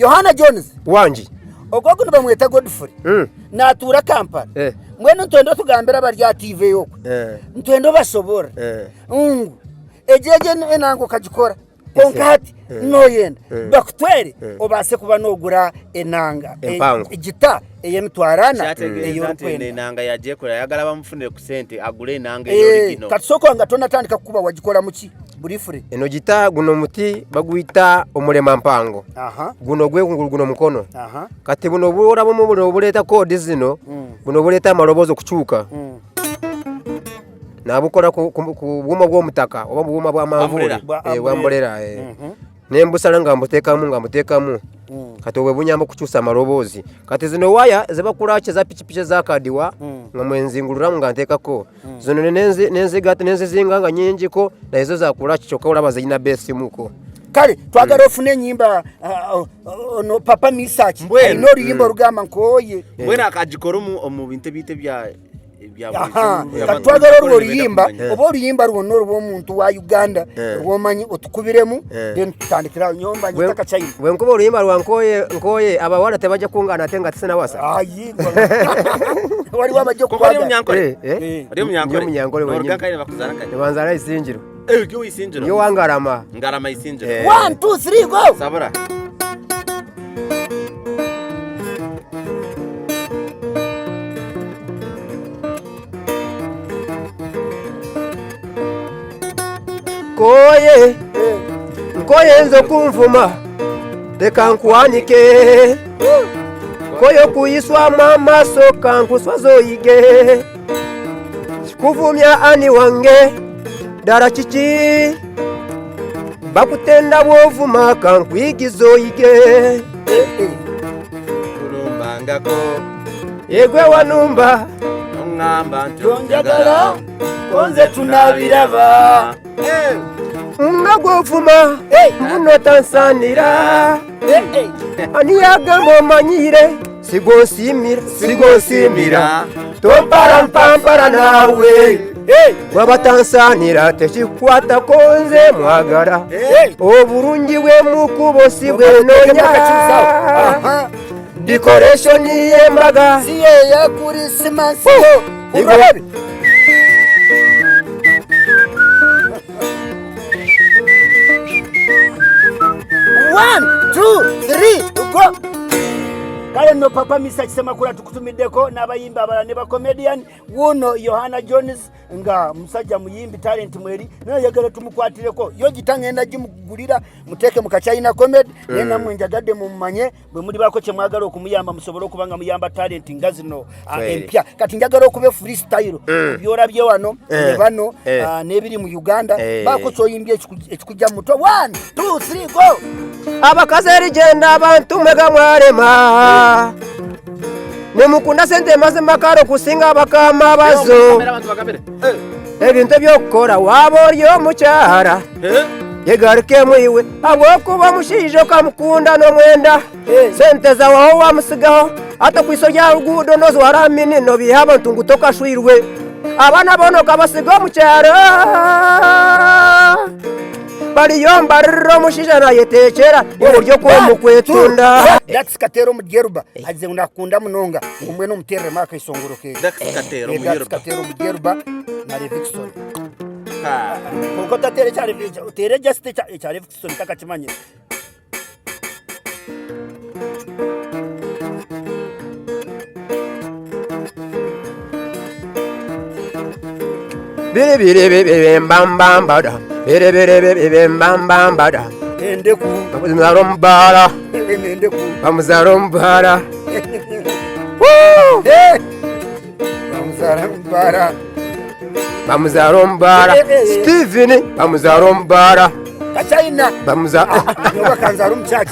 Yohana Jones wanji ogogo bamweta Godfrey natura Kampala mwene ntwendo tugambira barya TV yoko ntwendo basobora ejeje enango kagikora konkati noyenda bakutwere obase kuba nogura enanga igita eyemitwarana enanga yaje kora yagala bamufunire ku sente agule enanga yorigino katsoko ngatona tandika kuba wagikora muki burifure eno gita guno muti bagwita omulema mpango guno gwekungulu guno mukono kati buno bura buno buleta code zino buno buleta malobozo kuchuka nabukola ku bwuma bw'omutaka oba bwuma bwa manvuli bwambolera nembusala ngambutekamu kati obwe bunyamba kukyusa malobozi kati zino waya zebakulache za pichipiche za kadiwa nga mwenzingulura nga ntekako zino nenzizinga nga nyinjiko na ezo za kulache choka olaba zina besi muko kale twagala ofune nyimba no papa Mesach no ruyimba rugamba nkoye mwena akagikora mu binte bite bya twagala oruyimba oba oruyimba runo rw'omuntu wa Uganda rwomanyi otukubiremu then tutandikira nyomba nyita Kachaina wenkuba oruyimba rwa nkoye abawala tebaje kungana atenga tisena wasa ayi wali wabaje kwaga ari munyankole wenyine bakuzana kanye banzara Isingiro gyo Isingiro yo wangarama Isingiro 1 2 3 go sabara Nkoye nzo kumvuma leka nkwanike koyo kuyiswa mama soka nkuswazoyige kuvumya ani wange dara chichi bakutenda bwovuma kankwigizoyige kurumbangako yegwe wanumba ngamba ntonjagala konze tunabiraba ngagofuma muno tansanira ani yagambo manyire sigosimira topara mpampara nawe wabatansanira tekikwata konze mwagara oburungi bwe mukubosi bwe nonya decoration yembaga siye ya Christmas igwe 1 2 3 go kale no papa Mesach Ssemakula tukutumideko n'abayimba abala ne ba comedian wuno Yohana Jones nga musajja muyimbi talent mweri naye yagala tumukwatireko yo gitangenda gimugulira muteke mu Kachaina comedy nena mwenjagadde mumanye bwe muri bako kye mwagala okumuyamba musobolo kubanga muyamba talent ngazino empya kati njagala okube freestyle byora bye wano ne bano nebiri mu Uganda bako kyoyimbye ekikujja muto 1 2 3 go abakazeri genda abantu mega mwarema nemukunda sente mazima karo kusinga bakama bazo ebintu byokora waboryo mucyahara yegaruke muiwe abokuba mushijo kamukunda no mwenda sente za waho wamusigaho ata kwisoja rugudo nozo waramini no bihaba ntungutoka shwirwe abana bono kabasigo mucyaro bari yomba rro mushijana yetekera uburyo ko mukwetunda that's katero mu Geruba aze unakunda munonga umwe no muterre maka isongoro ke that's katero mu Geruba na Livingstone ko tatere cyari utere just cyari Livingstone takachimanye bire bam bada bire bam bada endeku bamuzarombara endeku bamuzarombara bamuzarombara Steven bamuzarombara Kachaina bamuzarombara kanzarum church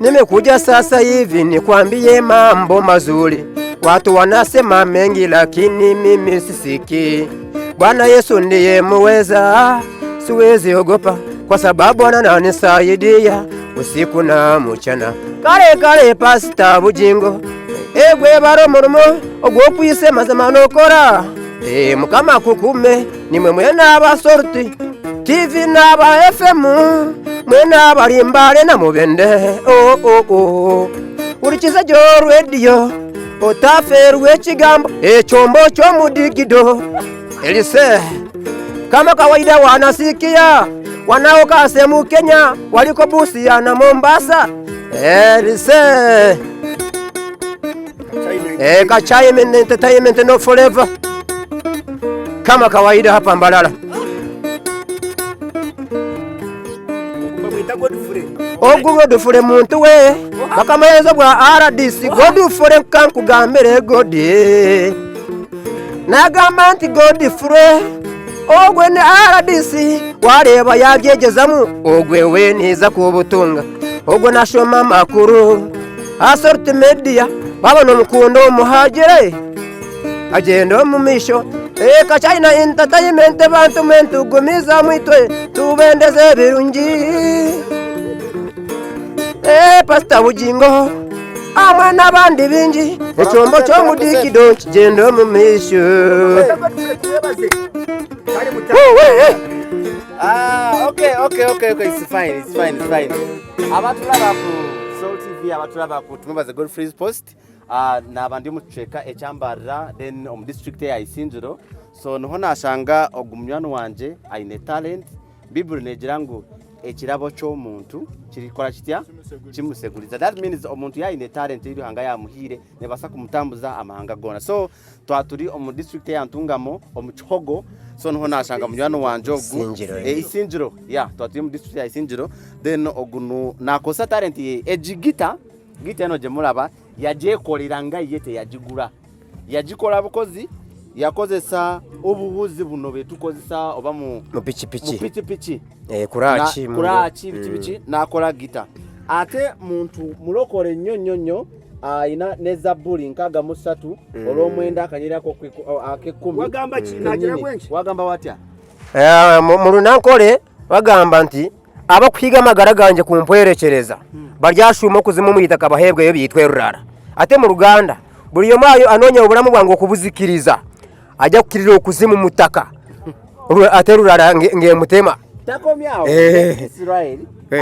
nimekuja sasa hivi nikwambie mambo mazuri. Watu wanasema mengi lakini mimi sisiki. Bwana Yesu ndiye muweza, siwezi ogopa kwa sababu ananisaidia usiku na mchana. Kale Pastor Bugingo, egwe baro murumo ogwo kwisema zamanokora. Mukama kukume nimwe mwena abasorti TV n'aba FM, mwena abalimbale na mubende. Urikiza jo radio otaferwe kigambo ekyombo ky'omudigido. Elise kama kawaida wanasikia wanaokase mu Kenya waliko Busia na Mombasa. Elise Kachaina Entertainment no forever. Kama kawaida hapa Mbalala. Godfrey muntu we bakamayenzo bwa RDC Godfrey kankugambire godi nagamba nti Godfrey ogwe ne RDC wareba yagyegezamu ogwe we niza kubutunga ogwe nashoma makuru assorti media baba no mukundo muhagire agenda mu misho Kachaina Entertainment bantu mentu gumiza mwitwe tubendeze birungi. Pastor Bugingo amwe nabandi bingi ekyombo ky'omudigido kigenda mu misho. Okay, it's fine. Abatulaba ku Soul TV, abatulaba ku tumubaze Godfrey's Post. Nabandi mucheka ekyambarira then district ya Isingiro. So niho nashanga ogumyano wanje aine talent Bible negirango ekirabo ky'omuntu kirikora kitya kimuseguriza. That means omuntu yaine talent iri hanga ya muhire nebasa kumutambuza amahanga gona. So twaturi district ya Ntungamo omuchogo. So niho nashanga munywano wanje ogu Isingiro. Yeah, twaturi district ya Isingiro. Then ogunu nakosa talent ejigita gita no jemulaba yekolera nga yete yagigura yagikola bukozi yakozesa obuhuzi buno betukozesa oba mu pichi kurachi biti nakola gita ate muntu mulokole nnyonnyonyo ina neza buli nkaga musatu olw'omwenda akanyirako ake10 wagamba kinagira bwenki wagamba watya mu lunankole wagamba nti abakuhiga magara ganje kumpwerekereza baryashuma okuzimu muyita kabahebwe yo bitwe rurara ate mu Ruganda buli yomayo anonya obulamu bwangu okubuzikiriza ajja kukirira okuzimu mutaka ate rurara ngemutema takomyao Israel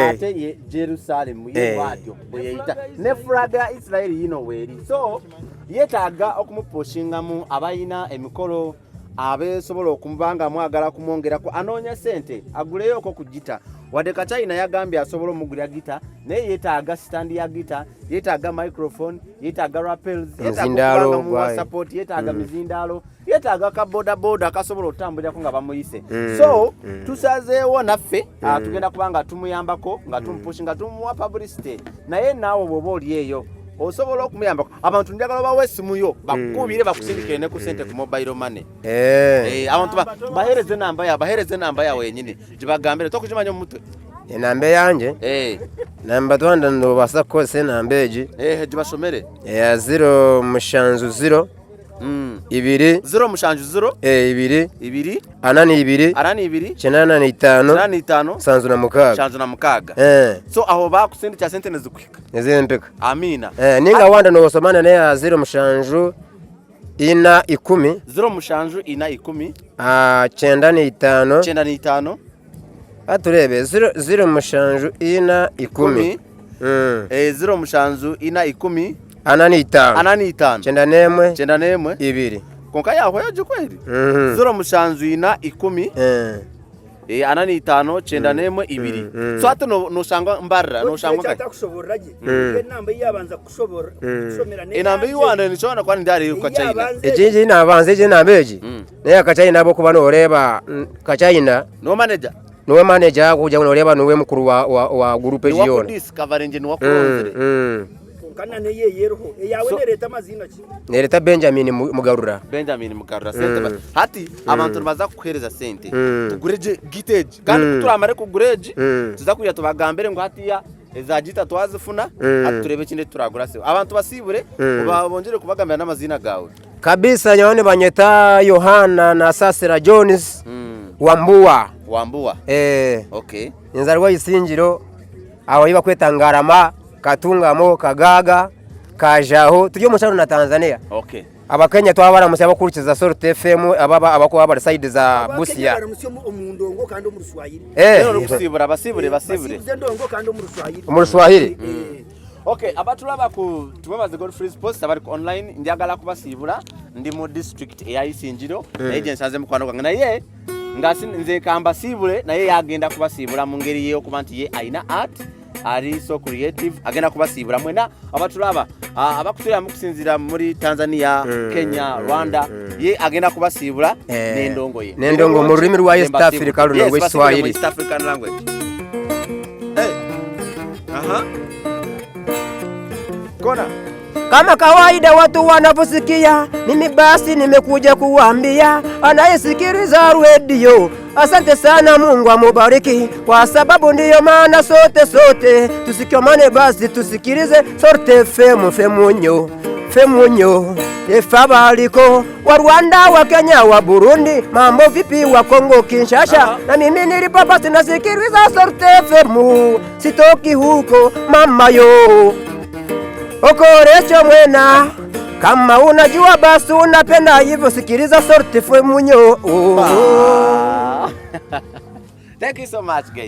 ate ye Jerusalem yewadyo bweyita ne flaga Israel yino weri so yetaga okumuposhingamu abayina emikolo abesobola okubanga mwagala kumwongera ko anonya sente aguleyo oko kugita wade Kachaina yagambye asobola omugulya gita naye yetaaga stand ya gita yetaaga microphone yetaaga rappels yetaaga support yetaaga mizindalo yetaaga ka boda kasobola otambulira ko nga bamuyise so tusazeewo naffe tugenda kubanga tumuyambako nga tumpushinga tumuwa publicity naye naawe bwoba oli eyo osobola okumuyambako abantu njagala bawesimu yo bakubire bakusindikire ne ku sente ku mobile money abantu bahereze namba ya wenyini jibagambire tokujimanya omutwe enamba yanje namba twanda ndo basako se nambeji jibashomere 0 mushanzu 0 ibiri 0 mushanju 0 ibiri anani ibiri chenana ni 5 sanzu na mukaga so aho bakusindikira sente nezikwika nezempeka amina ninga wanda no somana ne 0 mushanju ina 10 0 mushanju ina 10 chenda ni 5 aturebe 0 mushanju ina 10 0 mushanju ina 10 anani 5 chenda nemwe ibiri konka yaho yaje kweli 0 mushanju ina 10 anani 5 chenda nemwe ibiri so ate no shangwa mbarra no shangwa kai takusoboraje namba yabanza kushobora kushomera ne inamba yiwana ni chona kwani ndari ku Kachaina ejiji nabanze je nambeji ne Kachaina abo kubano oreba Kachaina no manager kuja unoreba nowe mukuru wa group ejiona wa discover engine wa close kana ne yeyeroho yawe nereta mazina ki nereta Benjamin Mugarura sente hati abantu baza kuhereza sente tugureje giteje kandi turamare kugureje tuzakuya tubagambere ngo hati ya ezagita twazifuna aturebe kinde turagura se abantu basibure bongere kubagamira n'amazina gawe kabisa. Nyone banyeta Yohana Nasasira Jones Wambua. Okay. Nzarwa Isingiro aho iba kwetangarama katungamo kagaga kajaho tujye mu cyaro na Tanzania. Okay. Abakenya twabara mu cyabo kurikiza Sorte FM abako abara side za Busia. Omundongo kandi omuruswahili. Rero gusibura basibure. Ndongo kandi omuruswahili. Omuruswahili. Okay, abatulaba ku tubabaze God Free Post abari online njagala kubasibura ndi mu district ya Isingiro agency aze mukwano kwange naye ngasi nze kamba sibure naye yagenda kubasibura mu ngeri ye okubanti ye aina art ari so creative agenda kubasibura mwena abatulaba abakutura mukusinzira muri Tanzania Kenya Rwanda ye agenda kubasibura n'endongo ye n'endongo mu rurimi rwa East Africa runo rw'Iswahili East African language. Kona kama kawaida watu wanaposikia mimi basi nimekuja kuambia anayesikiliza radio asante sana, Mungu amubariki kwa sababu ndiyo maana sote tusikomane basi tusikilize Sorte FM femunyo efabaliko wa Rwanda wa Kenya wa Burundi mambo vipi wa Kongo Kinshasa na mimi nilipo basi nasikiliza Sorte FM sitoki huko mama yo okoresho mwena kama unajua basi unapenda hivyo sikiliza Sorte FM. Thank you so much guys.